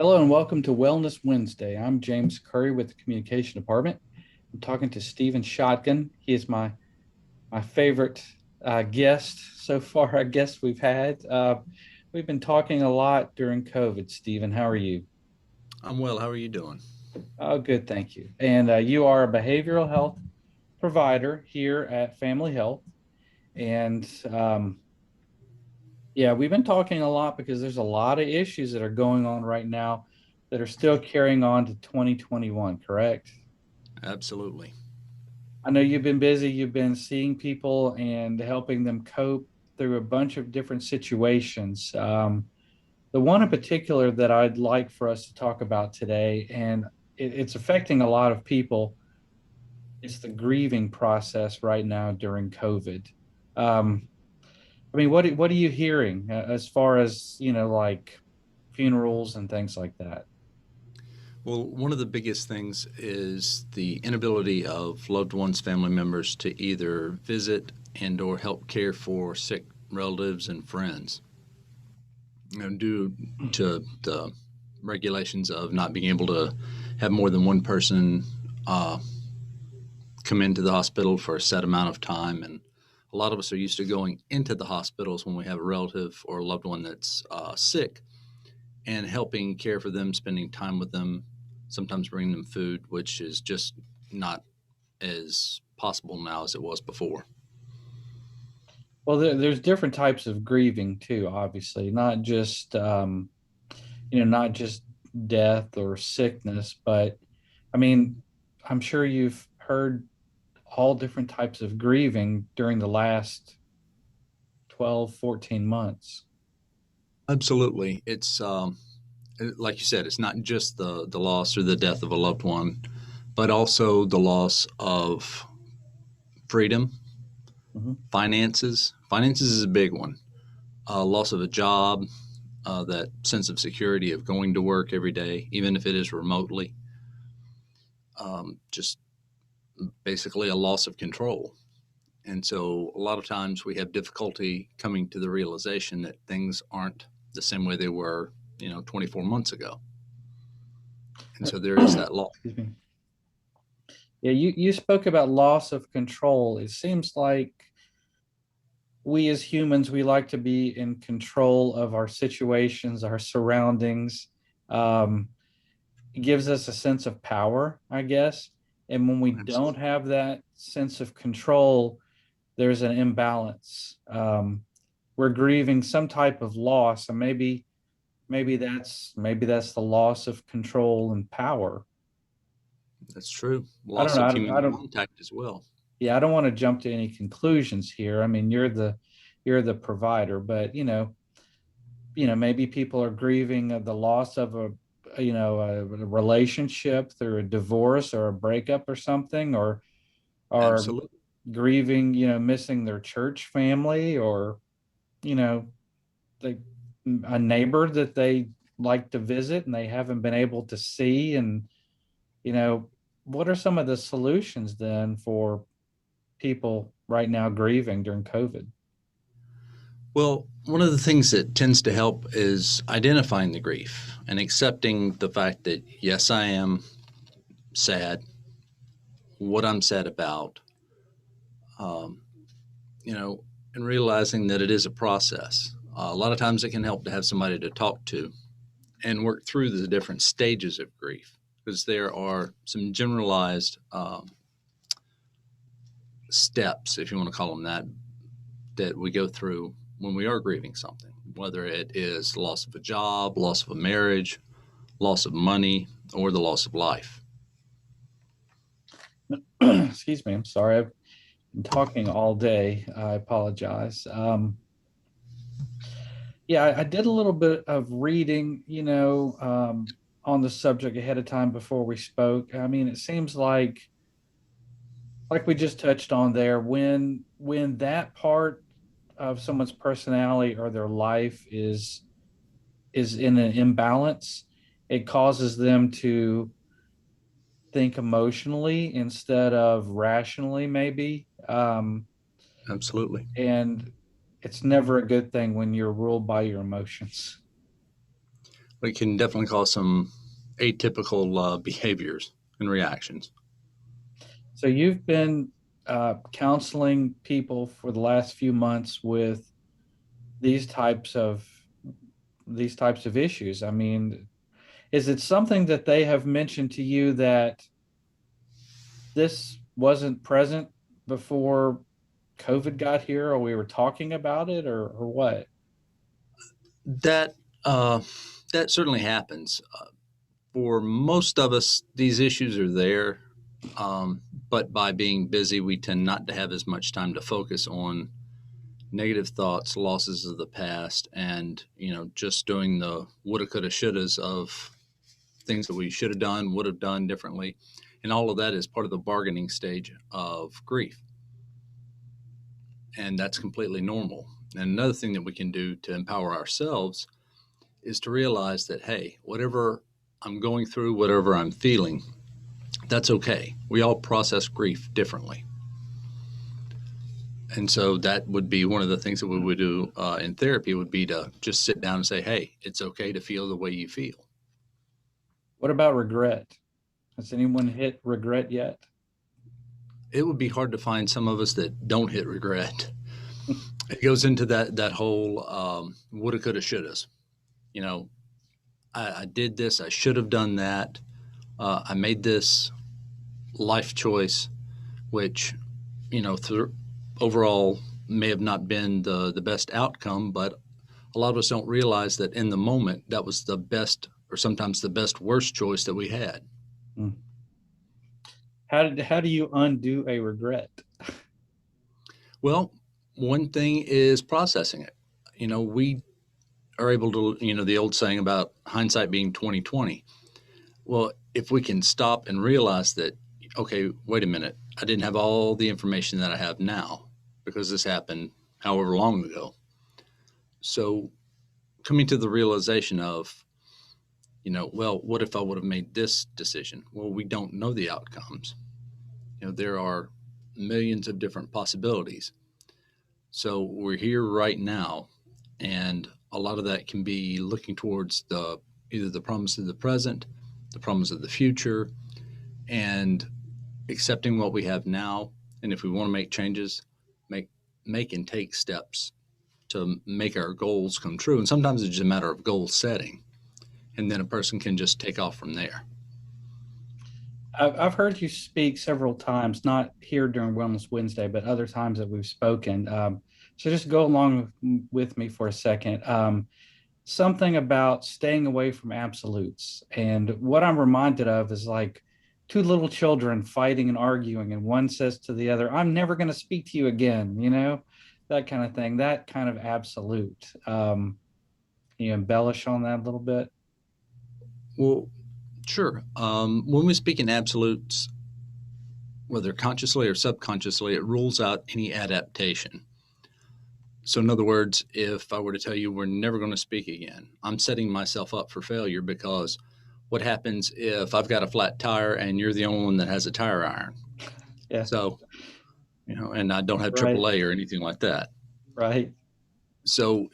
Hello and welcome to Wellness Wednesday. I'm James Currie with the Communication Department. I'm talking to Stephen Schottgen. He is my favorite guest so far. I guess we've had. We've been talking a lot during COVID. Stephen, how are you? I'm well. How are you doing? Oh, good, thank you. And you are a behavioral health provider here at Family Health. And yeah, we've been talking a lot because there's a lot of issues that are going on right now that are still carrying on to 2021, correct? Absolutely. I know you've been busy, you've been seeing people and helping them cope through a bunch of different situations. The one in particular that I'd like for us to talk about today, and it's affecting a lot of people, it's the grieving process right now during COVID. Um, I mean, what are you hearing as far as, like funerals and things like that? Well, one of the biggest things is the inability of loved ones, family members to either visit and or help care for sick relatives and friends. Due to the regulations of not being able to have more than one person uh, come into the hospital for a set amount of time. And a lot of us are used to going into the hospitals when we have a relative or a loved one that's sick and helping care for them, spending time with them, sometimes bringing them food, which is just not as possible now as it was before. Well, there's different types of grieving too, obviously, not just death or sickness, but I mean, I'm sure you've heard all different types of grieving during the last 12, 14 months. Absolutely. It's like you said, it's not just the loss or the death of a loved one, but also the loss of freedom, Mhm. finances. Finances is a big one. Loss of a job, that sense of security of going to work every day, even if it is remotely. Just basically a loss of control. And so a lot of times we have difficulty coming to the realization that things aren't the same way they were, 24 months ago. And so there is that loss. Excuse me. Yeah, you spoke about loss of control. It seems like we as humans, we like to be in control of our situations, our surroundings. Um, it gives us a sense of power, I guess. And when we don't Absolutely. have that sense of control, there's an imbalance. We're grieving some type of loss, and maybe that's the loss of control and power. That's true. I don't Loss know. of I human don't. contact as well. Yeah, I don't want to jump to any conclusions here. I mean, you're the provider, but maybe people are grieving of the loss of a relationship through a divorce or a breakup or something, or Absolutely. grieving, missing their church family, or you know, they a neighbor that they like to visit and they haven't been able to see. And you know what are some of the solutions then for people right now grieving during COVID? Well, one of the things that tends to help is identifying the grief and accepting the fact that, yes, I am sad, what I'm sad about, um, you know, and realizing that it is a process. A lot of times it can help to have somebody to talk to and work through the different stages of grief because there are some generalized steps, if you want to call them that, that we go through when we are grieving something, whether it is loss of a job, loss of a marriage, loss of money, or the loss of life. Excuse me, I'm sorry, I've been talking all day. I apologize. Yeah, I did a little bit of reading, on the subject ahead of time before we spoke. I mean, it seems like we just touched on there, when that part of someone's personality or their life is in an imbalance, it causes them to think emotionally instead of rationally, maybe. Absolutely. And it's never a good thing when you're ruled by your emotions. It can definitely cause some atypical behaviors and reactions. So you've been counseling people for the last few months with these types of these types of issues. I mean, is it something that they have mentioned to you that this wasn't present before COVID got here, or we were talking about it, or what? That uh, that certainly happens. For most of us, these issues are there, but by being busy, we tend not to have as much time to focus on negative thoughts, losses of the past, and just doing the woulda, coulda, shouldas of things that we should have done, would have done differently, and all of that is part of the bargaining stage of grief, and that's completely normal. And another thing that we can do to empower ourselves is to realize that, hey, whatever I'm going through, whatever I'm feeling, that's okay. We all process grief differently. And so that would be one of the things that we would do in therapy would be to just sit down and say, hey, it's okay to feel the way you feel. What about regret? Has anyone hit regret yet? It would be hard to find some of us that don't hit regret. It goes into that whole woulda, coulda, shouldas. You know, I did this. I should have done that. I made this life choice, which overall may have not been the best outcome, but a lot of us don't realize that in the moment that was the best, or sometimes the best worst choice that we had. Hmm. How do you undo a regret? Well, one thing is processing it. We are able to, the old saying about hindsight being 2020. Well, if we can stop and realize that, okay, wait a minute, I didn't have all the information that I have now because this happened however long ago. So coming to the realization of, well, what if I would have made this decision? Well, we don't know the outcomes. There are millions of different possibilities. So we're here right now, and a lot of that can be looking towards either the promise of the present, the promise of the future, and accepting what we have now. And if we want to make changes, make and take steps to make our goals come true. And sometimes it's just a matter of goal setting, and then a person can just take off from there. I've heard you speak several times, not here during Wellness Wednesday, but other times that we've spoken. So just go along with me for a second. Something about staying away from absolutes. And what I'm reminded of is like two little children fighting and arguing, and one says to the other, I'm never going to speak to you again, that kind of thing, that kind of absolute. Can you embellish on that a little bit? Well, sure. When we speak in absolutes, whether consciously or subconsciously, it rules out any adaptation. So, in other words, if I were to tell you we're never going to speak again, I'm setting myself up for failure because what happens if I've got a flat tire and you're the only one that has a tire iron? Yeah, So, and I don't have right, AAA or anything like that. right. So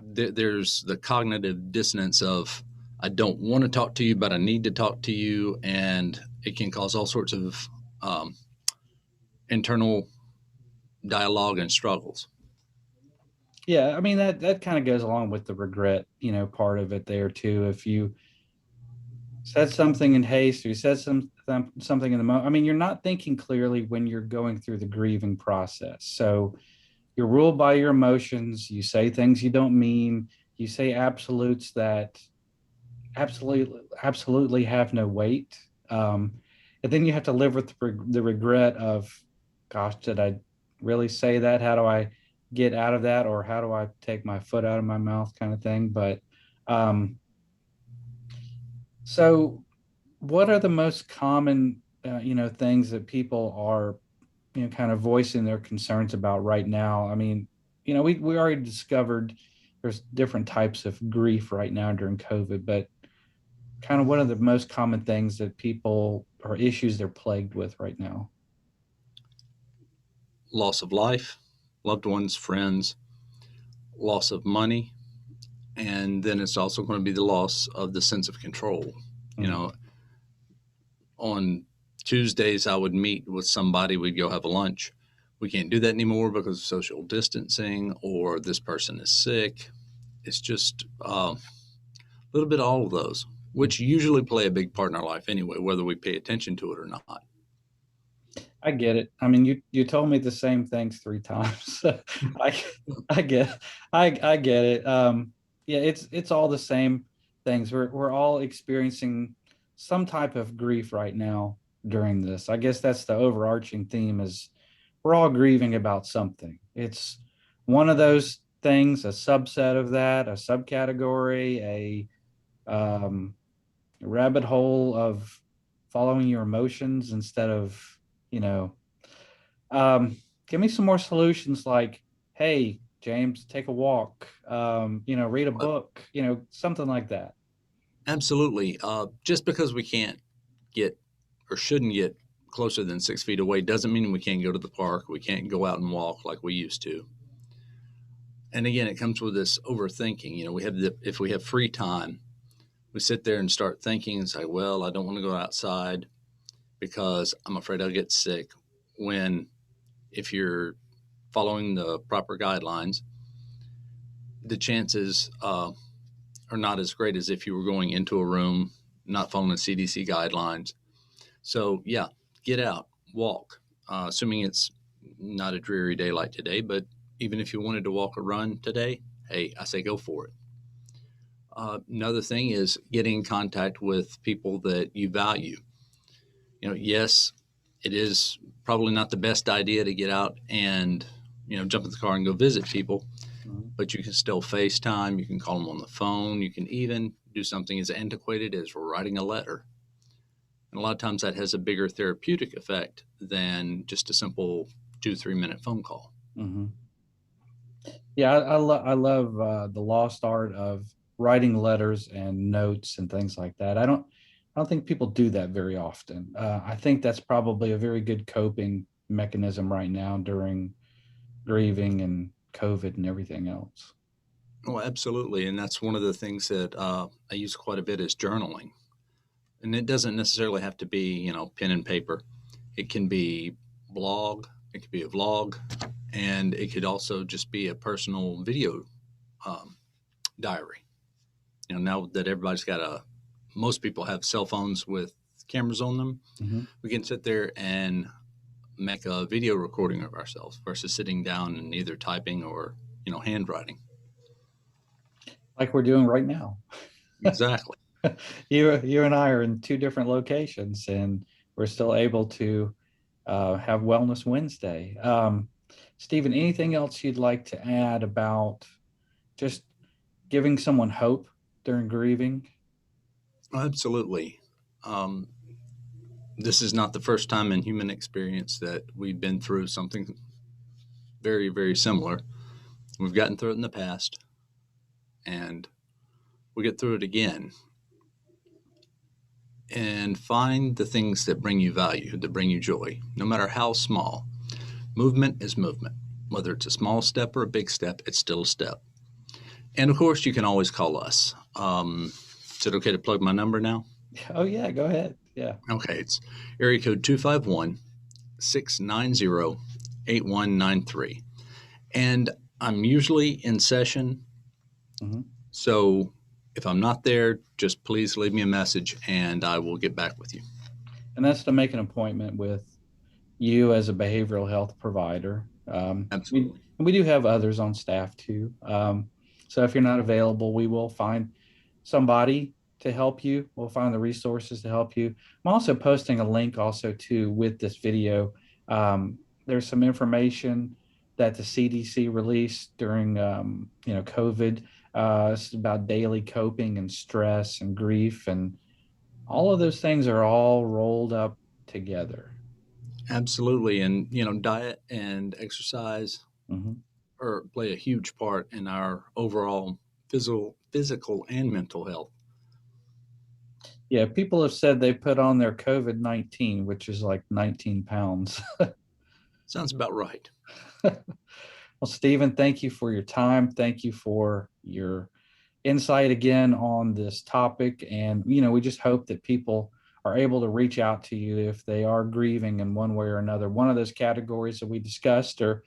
there's the cognitive dissonance of I don't want to talk to you, but I need to talk to you, and it can cause all sorts of um, internal dialogue and struggles. Yeah, I mean that kind of goes along with the regret, part of it there too. If you said something in haste or you said something in the moment, I mean, you're not thinking clearly when you're going through the grieving process. So you're ruled by your emotions. You say things you don't mean. You say absolutes that absolutely have no weight. And then you have to live with the regret of, gosh, did I really say that? How do I get out of that, or how do I take my foot out of my mouth, kind of thing. But um, so, what are the most common, things that people are, kind of voicing their concerns about right now? I mean, we already discovered there's different types of grief right now during COVID, but kind of what are the most common things that people or issues they're plagued with right now? Loss of life, loved ones, friends, loss of money, And then it's also going to be the loss of the sense of control. You Mm. know, on Tuesdays, I would meet with somebody, we'd go have a lunch. We can't do that anymore because of social distancing or this person is sick. It's just a little bit of all of those, which usually play a big part in our life anyway, whether we pay attention to it or not. I get it. I mean, you told me the same things three times. I I get I get it. Yeah, it's all the same things. We're all experiencing some type of grief right now during this. I guess that's the overarching theme is we're all grieving about something. It's one of those things, a subset of that, a subcategory, um, a rabbit hole of following your emotions instead of, you know, give me some more solutions like, hey, James, take a walk, read a book, something like that. Absolutely. Just because we can't get or shouldn't get closer than 6 feet away doesn't mean we can't go to the park. We can't go out and walk like we used to. And again, it comes with this overthinking. If we have free time, we sit there and start thinking and say, well, I don't want to go outside because I'm afraid I'll get sick. When if you're following the proper guidelines, the chances are not as great as if you were going into a room, not following the CDC guidelines. So, yeah, get out, walk, assuming it's not a dreary day like today, but even if you wanted to walk or run today, hey, I say go for it. Another thing is getting in contact with people that you value. Yes, it is probably not the best idea to get out and, jump in the car and go visit people, Mhm. but you can still FaceTime. You can call them on the phone. You can even do something as antiquated as writing a letter. And a lot of times that has a bigger therapeutic effect than just a simple 2, 3 minute phone call. Mhm. Yeah, I love the lost art of writing letters and notes and things like that. I don't think people do that very often. I think that's probably a very good coping mechanism right now during grieving and COVID and everything else. Oh, absolutely. And that's one of the things that I use quite a bit is journaling. And it doesn't necessarily have to be, pen and paper. It can be blog, it could be a vlog, and it could also just be a personal video um, diary. Now that most people have cell phones with cameras on them, Mhm. we can sit there and make a video recording of ourselves versus sitting down and either typing or, handwriting. Like we're doing right now. Exactly. You and I are in two different locations, and we're still able to have Wellness Wednesday. Stephen, anything else you'd like to add about just giving someone hope during grieving? Absolutely. Um, this is not the first time in human experience that we've been through something very, very similar. We've gotten through it in the past, and we get through it again. And find the things that bring you value, that bring you joy, no matter how small. Movement is movement. Whether it's a small step or a big step, it's still a step. And of course, you can always call us. Is it okay to plug my number now? Oh yeah, go ahead. Yeah. Okay, it's area code 251 690 8193. And I'm usually in session. Mhm. So if I'm not there, just please leave me a message and I will get back with you. And that's to make an appointment with you as a behavioral health provider. Absolutely. We do have others on staff too. So if you're not available, we will find somebody to help you. We'll find the resources to help you. I'm also posting a link also too with this video. There's some information that the CDC released during COVID. It's about daily coping and stress and grief, and all of those things are all rolled up together. Absolutely. And, diet and exercise Mhm. play a huge part in our overall physical and mental health. Yeah, people have said they put on their COVID-19, which is like 19 pounds. Sounds about right. Well, Stephen, thank you for your time. Thank you for your insight again on this topic. And, we just hope that people are able to reach out to you if they are grieving in one way or another, one of those categories that we discussed, or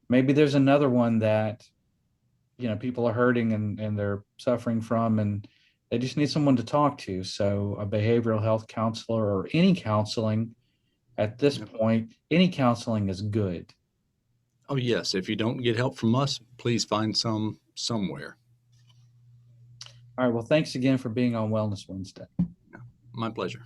maybe there's another one that, people are hurting and they're suffering from, and they just need someone to talk to. So a behavioral health counselor or any counseling at this Yep. point, any counseling is good. Oh, yes. If you don't get help from us, please find some somewhere. All right. Well, thanks again for being on Wellness Wednesday. My pleasure.